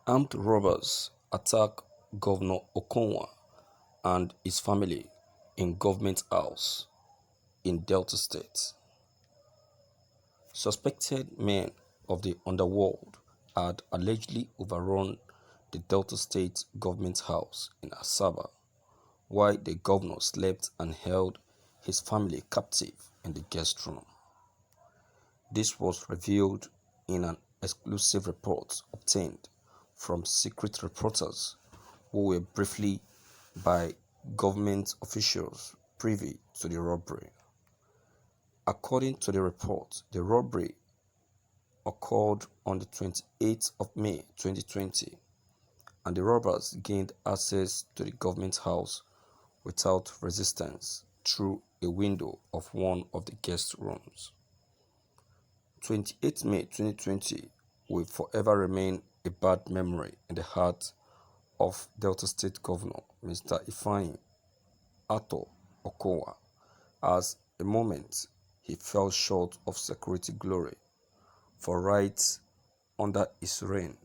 Armed robbers attack Governor Okonwa and his family in government house in Delta State. Suspected men of the underworld had allegedly overrun the Delta State government house in Asaba while the governor slept and held his family captive in the guest room. This was revealed in an exclusive report obtained from secret reporters who were briefly by government officials privy to the robbery. According to the report, the robbery occurred on the 28th of May 2020, and the robbers gained access to the government house without resistance through a window of one of the guest rooms. 28th May 2020 will forever remain a bad memory in the heart of Delta State Governor Mr. Ifeanyi Okonwa, as a moment he fell short of security glory for right under his reign.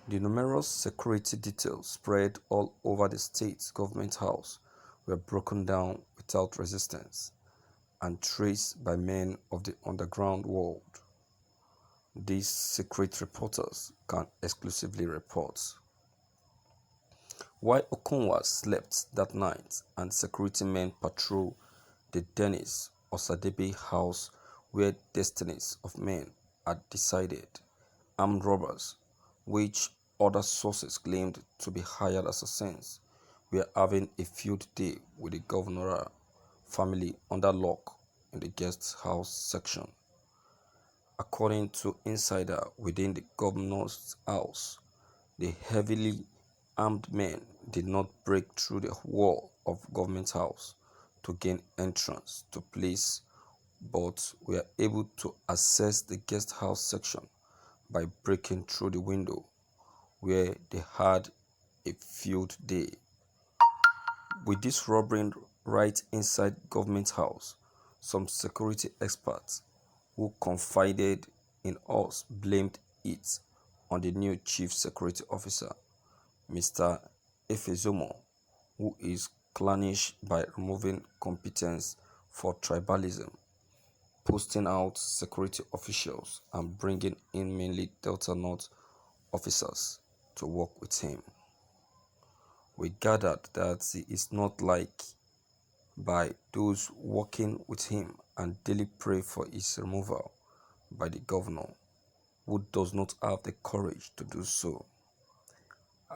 The numerous security details spread all over the state government house were broken down without resistance and traced by men of the underground world. These secret reporters can exclusively report. While Okonwa slept that night and security men patrolled the Dennis Osadebe house where destinies of men had decided, armed robbers, which other sources claimed to be hired assassins, were having a field day with the governor's family under lock in the guest house section. According to insider within the governor's house, the heavily armed men did not break through the wall of government house to gain entrance to place, but were able to access the guest house section by breaking through the window where they had a field day. With this robbery right inside government house, some security experts who confided in us blamed it on the new chief security officer, Mr. Efezomo, who is clannish by removing competence for tribalism, posting out security officials and bringing in mainly Delta North officers to work with him. We gathered that he is not liked by those working with him and daily pray for his removal by the governor, who does not have the courage to do so,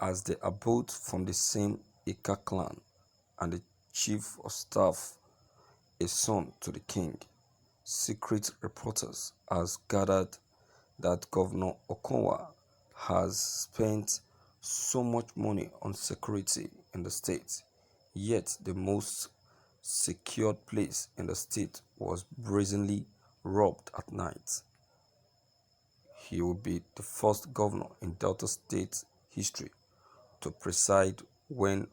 as they are both from the same Ika clan and the chief of staff, a son to the king. Secret reporters has gathered that Governor Okonwa has spent so much money on security in the state, yet the most secured place in the state was brazenly robbed at night. He will be the first governor in Delta State history to preside when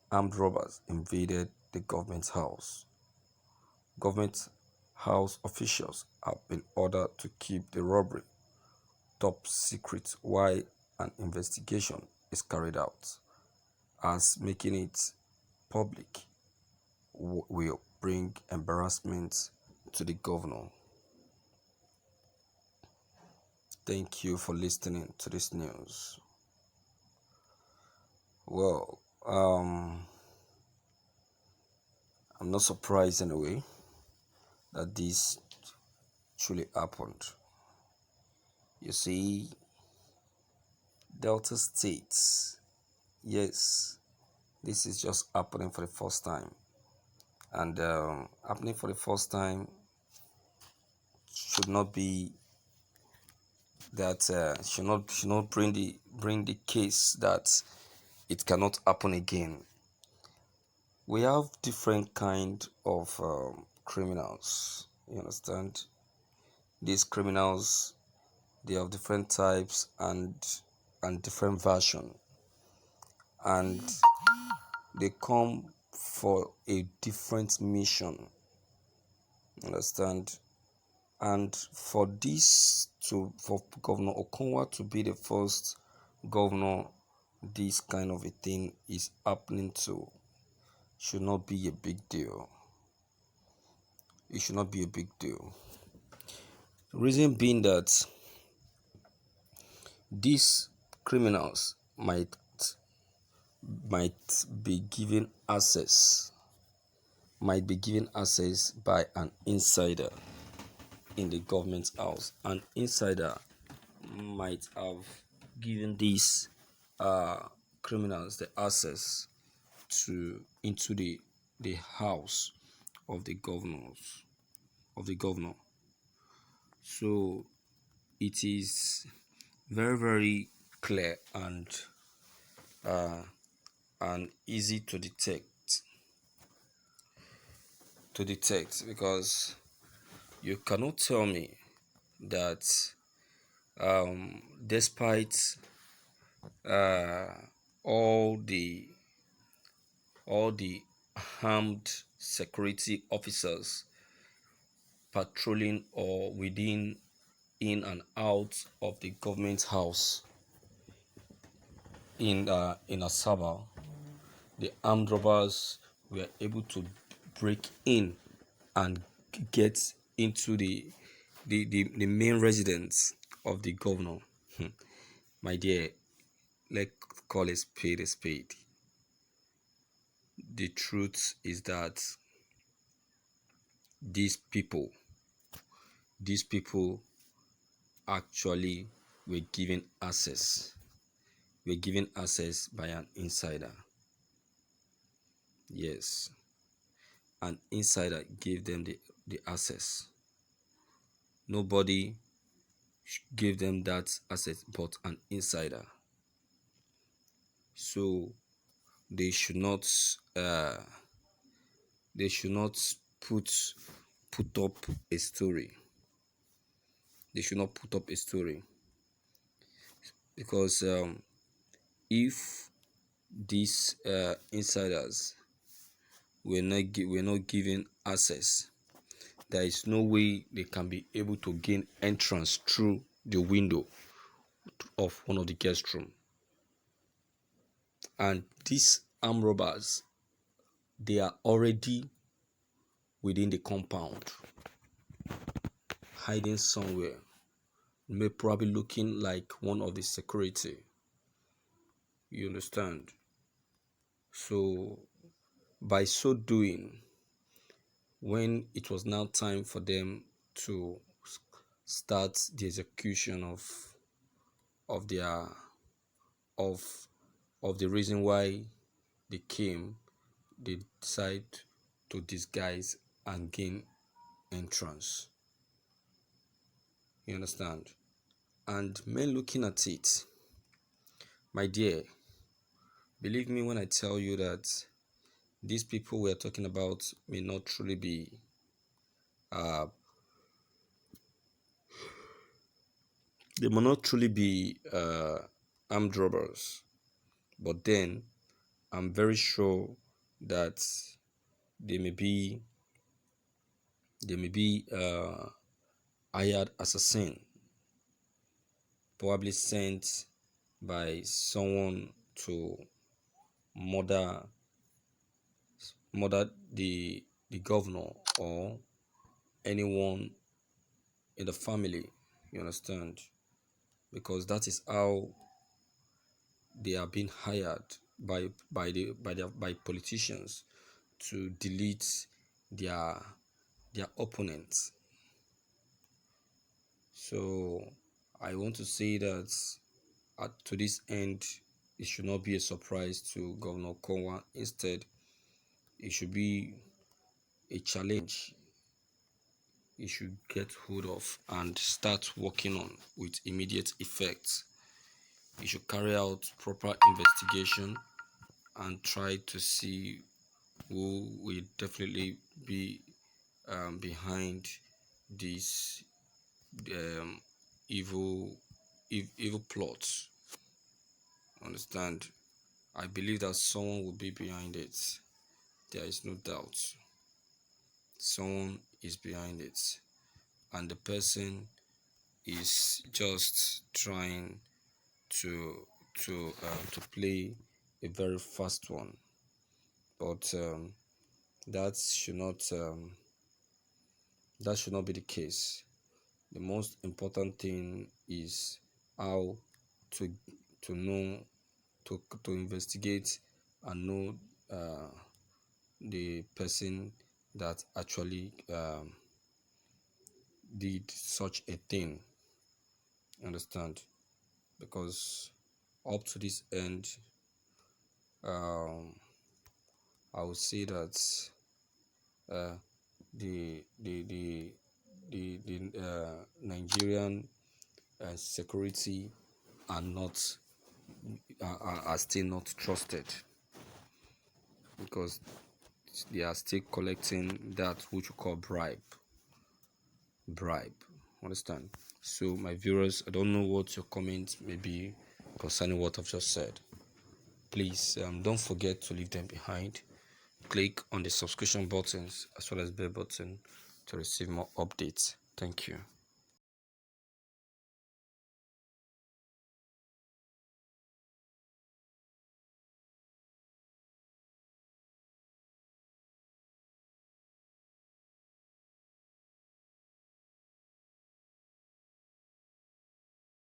armed robbers invaded the government house. Government house officials have been ordered to keep the robbery top secret while an investigation is carried out, as making it public will bring embarrassment to the governor. Thank you for listening to this news. Well, I'm not surprised in a way that this truly happened. You see, Delta States, yes, this is just happening for the first time, and happening for the first time should not be that should not bring the case that it cannot happen again. We have different kind of criminals. You understand? These criminals, they have different types and different version, and they come for a different mission. Understand? And for Governor Okonwa to be the first governor this kind of a thing is happening to should not be a big deal. It should not be a big deal. Reason being that these criminals might be given access by an insider in the government house. An insider might have given these criminals the access into the house of the governor. So it is very, very clear and easy to detect because you cannot tell me that despite all the armed security officers patrolling or in and out of the government house in Asaba, the armed robbers were able to break in and get into the main residence of the governor. My dear, let's call a spade a spade. The truth is that these people actually were given access by an insider. Yes, an insider gave them the access. Nobody gave them that access but an insider. So they should not put up a story. They should not put up a story because if these insiders were not given access, there is no way they can be able to gain entrance through the window of one of the guest room. And these armed robbers, they are already within the compound, hiding somewhere, may probably looking like one of the security. You understand? So by so doing, when it was now time for them to start the execution of their of the reason why they came, they decide to disguise and gain entrance. You understand? And men looking at it, my dear, believe me when I tell you that these people we are talking about may not truly be armed robbers, but then I'm very sure that they may be hired assassin, probably sent by someone to murder the governor or anyone in the family. You understand? Because that is how they are being hired by politicians to delete their opponents. So I want to say that to this end, it should not be a surprise to Governor Okonwa. Instead, it should be a challenge he should get hold of and start working on with immediate effect. He should carry out proper investigation and try to see who will definitely be behind this evil plots. Understand? I believe that someone will be behind it. There is no doubt. Someone is behind it, and the person is just trying to to play a very fast one, but that should not be the case. The most important thing is how to know, to investigate and know the person that actually did such a thing. Understand? Because up to this end, um, I would say that the Nigerian security are not are still not trusted, because they are still collecting that which we call bribe. Understand? So my viewers, I don't know what your comments may be concerning what I've just said. Please don't forget to leave them behind. Click on the subscription buttons as well as bell button to receive more updates. Thank you.